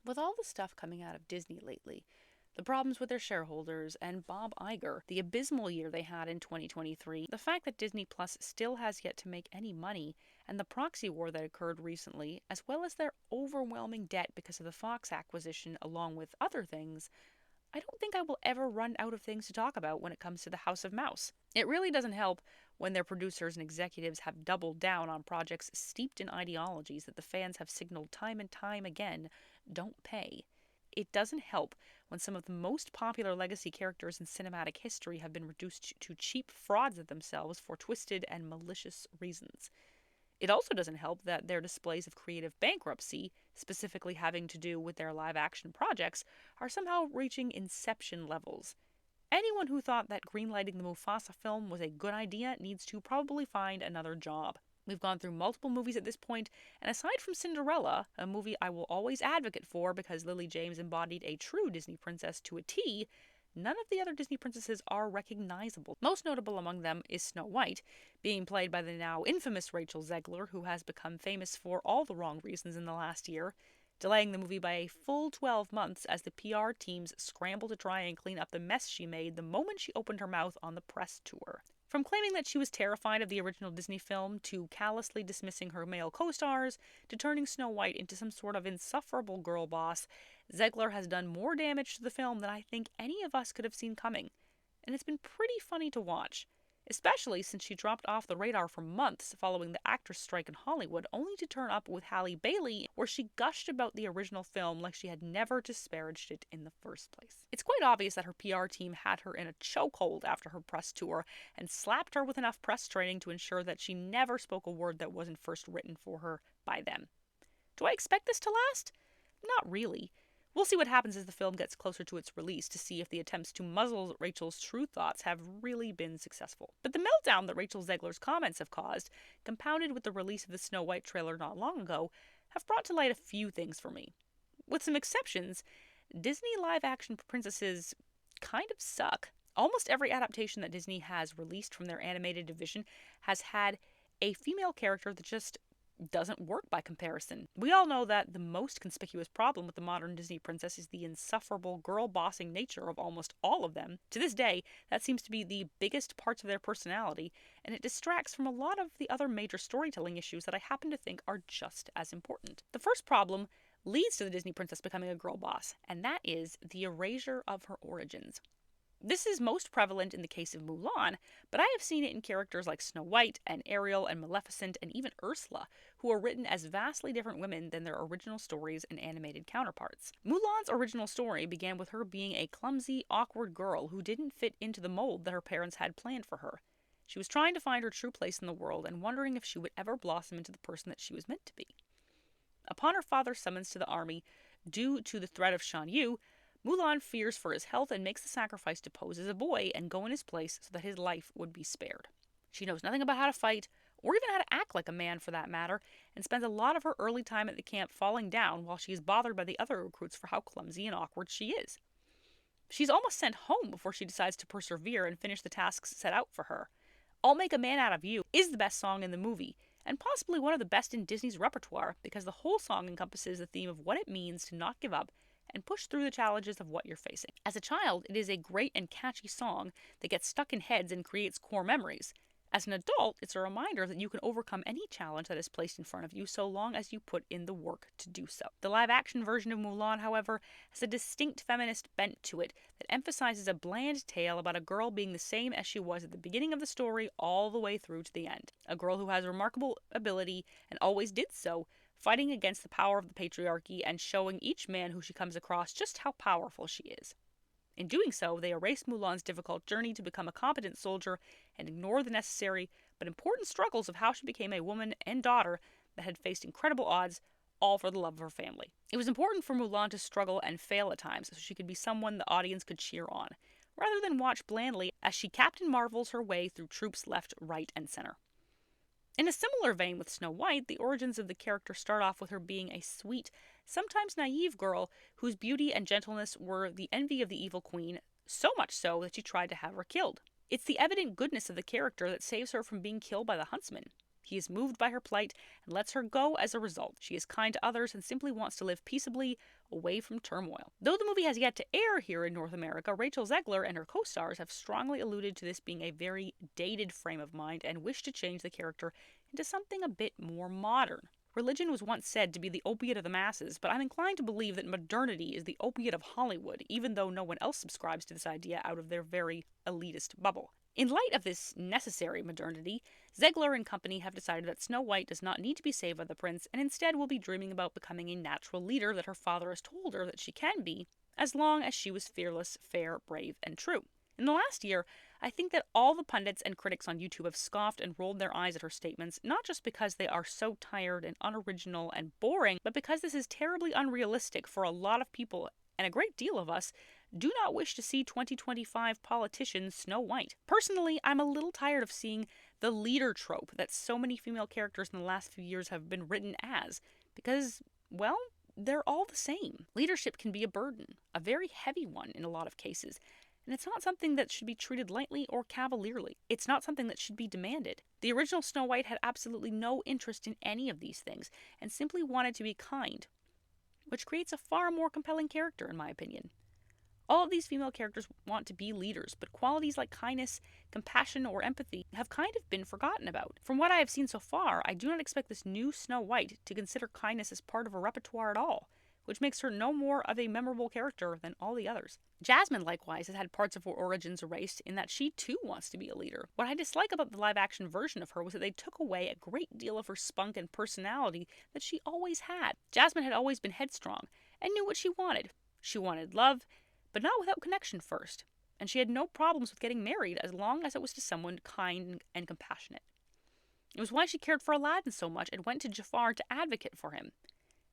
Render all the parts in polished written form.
With all the stuff coming out of Disney lately, the problems with their shareholders, and Bob Iger, the abysmal year they had in 2023, the fact that Disney Plus still has yet to make any money, and the proxy war that occurred recently, as well as their overwhelming debt because of the Fox acquisition, along with other things, I don't think I will ever run out of things to talk about when it comes to the House of Mouse. It really doesn't help when their producers and executives have doubled down on projects steeped in ideologies that the fans have signaled time and time again don't pay. It doesn't help when some of the most popular legacy characters in cinematic history have been reduced to cheap frauds of themselves for twisted and malicious reasons. It also doesn't help that their displays of creative bankruptcy, specifically having to do with their live action projects, are somehow reaching Inception levels. Anyone who thought that greenlighting the Mufasa film was a good idea needs to probably find another job. We've gone through multiple movies at this point, and aside from Cinderella, a movie I will always advocate for because Lily James embodied a true Disney princess to a T, none of the other Disney princesses are recognizable. Most notable among them is Snow White, being played by the now infamous Rachel Zegler, who has become famous for all the wrong reasons in the last year, delaying the movie by a full 12 months as the PR teams scramble to try and clean up the mess she made the moment she opened her mouth on the press tour. From claiming that she was terrified of the original Disney film, to callously dismissing her male co-stars, to turning Snow White into some sort of insufferable girl boss, Zegler has done more damage to the film than I think any of us could have seen coming. And it's been pretty funny to watch, especially since she dropped off the radar for months following the actress strike in Hollywood, only to turn up with Halle Bailey, where she gushed about the original film like she had never disparaged it in the first place. It's quite obvious that her PR team had her in a chokehold after her press tour and slapped her with enough press training to ensure that she never spoke a word that wasn't first written for her by them. Do I expect this to last? Not really. We'll see what happens as the film gets closer to its release to see if the attempts to muzzle Rachel's true thoughts have really been successful. But the meltdown that Rachel Zegler's comments have caused, compounded with the release of the Snow White trailer not long ago, have brought to light a few things for me. With some exceptions, Disney live-action princesses kind of suck. Almost every adaptation that Disney has released from their animated division has had a female character that just doesn't work by comparison. We all know that the most conspicuous problem with the modern Disney princess is the insufferable girl-bossing nature of almost all of them. To this day, that seems to be the biggest parts of their personality, and it distracts from a lot of the other major storytelling issues that I happen to think are just as important. The first problem leads to the Disney princess becoming a girl boss, and that is the erasure of her origins. This is most prevalent in the case of Mulan, but I have seen it in characters like Snow White and Ariel and Maleficent and even Ursula, who are written as vastly different women than their original stories and animated counterparts. Mulan's original story began with her being a clumsy, awkward girl who didn't fit into the mold that her parents had planned for her. She was trying to find her true place in the world and wondering if she would ever blossom into the person that she was meant to be. Upon her father's summons to the army, due to the threat of Shan Yu, Mulan fears for his health and makes the sacrifice to pose as a boy and go in his place so that his life would be spared. She knows nothing about how to fight, or even how to act like a man for that matter, and spends a lot of her early time at the camp falling down while she is bothered by the other recruits for how clumsy and awkward she is. She's almost sent home before she decides to persevere and finish the tasks set out for her. I'll Make a Man Out of You is the best song in the movie, and possibly one of the best in Disney's repertoire, because the whole song encompasses the theme of what it means to not give up and push through the challenges of what you're facing. As a child, it is a great and catchy song that gets stuck in heads and creates core memories. As an adult, it's a reminder that you can overcome any challenge that is placed in front of you so long as you put in the work to do so. The live-action version of Mulan, however, has a distinct feminist bent to it that emphasizes a bland tale about a girl being the same as she was at the beginning of the story all the way through to the end. A girl who has remarkable ability and always did so, fighting against the power of the patriarchy and showing each man who she comes across just how powerful she is. In doing so, they erase Mulan's difficult journey to become a competent soldier and ignore the necessary but important struggles of how she became a woman and daughter that had faced incredible odds, all for the love of her family. It was important for Mulan to struggle and fail at times so she could be someone the audience could cheer on, rather than watch blandly as she Captain Marvels her way through troops left, right, and center. In a similar vein with Snow White, the origins of the character start off with her being a sweet, sometimes naive girl whose beauty and gentleness were the envy of the evil queen, so much so that she tried to have her killed. It's the evident goodness of the character that saves her from being killed by the huntsman. He is moved by her plight and lets her go as a result. She is kind to others and simply wants to live peaceably away from turmoil. Though the movie has yet to air here in North America, Rachel Zegler and her co-stars have strongly alluded to this being a very dated frame of mind and wish to change the character into something a bit more modern. Religion was once said to be the opiate of the masses, but I'm inclined to believe that modernity is the opiate of Hollywood, even though no one else subscribes to this idea out of their very elitist bubble. In light of this necessary modernity, Zegler and company have decided that Snow White does not need to be saved by the prince and instead will be dreaming about becoming a natural leader that her father has told her that she can be, as long as she was fearless, fair, brave, and true. In the last year, I think that all the pundits and critics on YouTube have scoffed and rolled their eyes at her statements, not just because they are so tired and unoriginal and boring, but because this is terribly unrealistic for a lot of people, and a great deal of us do not wish to see 2025 politicians Snow White. Personally, I'm a little tired of seeing the leader trope that so many female characters in the last few years have been written as, because, well, they're all the same. Leadership can be a burden, a very heavy one in a lot of cases, and it's not something that should be treated lightly or cavalierly. It's not something that should be demanded. The original Snow White had absolutely no interest in any of these things, and simply wanted to be kind, which creates a far more compelling character, in my opinion. All of these female characters want to be leaders, but qualities like kindness, compassion, or empathy have kind of been forgotten about. From what I have seen so far, I do not expect this new Snow White to consider kindness as part of a repertoire at all, which makes her no more of a memorable character than all the others. Jasmine, likewise, has had parts of her origins erased in that she too wants to be a leader. What I dislike about the live-action version of her was that they took away a great deal of her spunk and personality that she always had. Jasmine had always been headstrong and knew what she wanted. She wanted love, but not without connection first. And she had no problems with getting married as long as it was to someone kind and compassionate. It was why she cared for Aladdin so much and went to Jafar to advocate for him.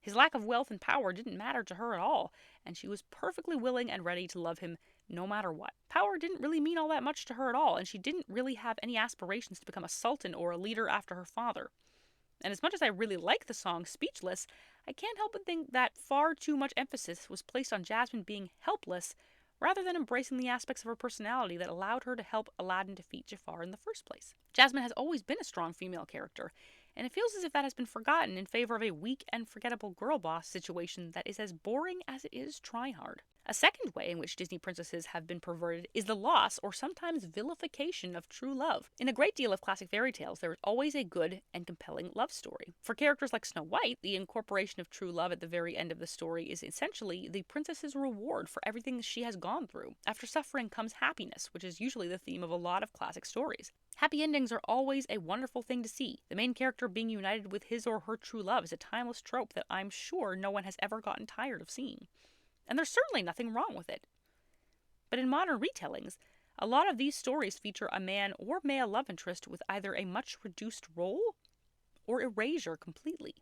His lack of wealth and power didn't matter to her at all, and she was perfectly willing and ready to love him no matter what. Power didn't really mean all that much to her at all, and she didn't really have any aspirations to become a sultan or a leader after her father. And as much as I really like the song Speechless, I can't help but think that far too much emphasis was placed on Jasmine being helpless rather than embracing the aspects of her personality that allowed her to help Aladdin defeat Jafar in the first place. Jasmine has always been a strong female character, and it feels as if that has been forgotten in favor of a weak and forgettable girl boss situation that is as boring as it is try-hard. A second way in which Disney princesses have been perverted is the loss or sometimes vilification of true love. In a great deal of classic fairy tales, there is always a good and compelling love story. For characters like Snow White, the incorporation of true love at the very end of the story is essentially the princess's reward for everything she has gone through. After suffering comes happiness, which is usually the theme of a lot of classic stories. Happy endings are always a wonderful thing to see. The main character being united with his or her true love is a timeless trope that I'm sure no one has ever gotten tired of seeing. And there's certainly nothing wrong with it. But in modern retellings, a lot of these stories feature a man or male love interest with either a much reduced role or erasure completely.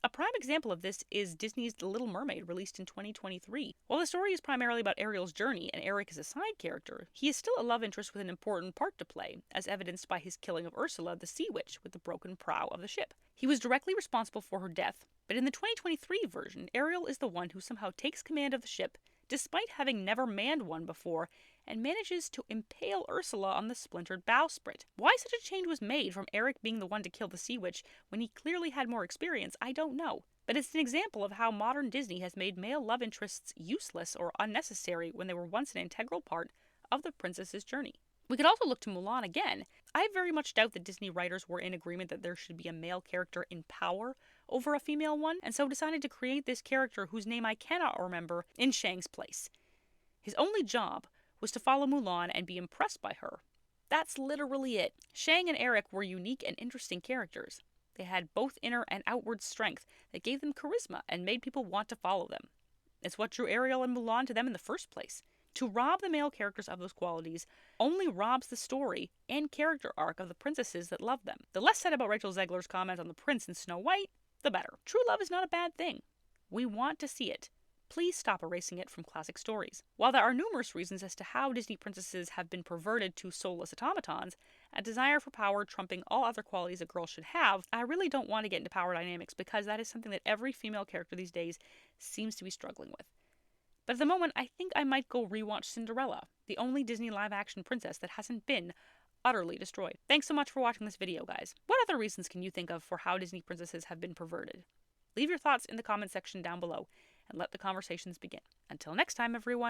A prime example of this is Disney's The Little Mermaid, released in 2023. While the story is primarily about Ariel's journey and Eric is a side character, he is still a love interest with an important part to play, as evidenced by his killing of Ursula, the sea witch, with the broken prow of the ship. He was directly responsible for her death, but in the 2023 version, Ariel is the one who somehow takes command of the ship, despite having never manned one before, and manages to impale Ursula on the splintered bowsprit. Why such a change was made from Eric being the one to kill the sea witch when he clearly had more experience, I don't know. But it's an example of how modern Disney has made male love interests useless or unnecessary when they were once an integral part of the princess's journey. We could also look to Mulan again. I very much doubt that Disney writers were in agreement that there should be a male character in power over a female one, and so decided to create this character whose name I cannot remember in Shang's place. His only job was to follow Mulan and be impressed by her. That's literally it. Shang and Eric were unique and interesting characters. They had both inner and outward strength that gave them charisma and made people want to follow them. It's what drew Ariel and Mulan to them in the first place. To rob the male characters of those qualities only robs the story and character arc of the princesses that love them. The less said about Rachel Zegler's comment on the prince in Snow White, the better. True love is not a bad thing. We want to see it. Please stop erasing it from classic stories. While there are numerous reasons as to how Disney princesses have been perverted to soulless automatons, a desire for power trumping all other qualities a girl should have, I really don't want to get into power dynamics because that is something that every female character these days seems to be struggling with. But at the moment, I think I might go rewatch Cinderella, the only Disney live-action princess that hasn't been Utterly destroyed. Thanks so much for watching this video, guys. What other reasons can you think of for how Disney princesses have been perverted? Leave your thoughts in the comment section down below and let the conversations begin. Until next time, everyone.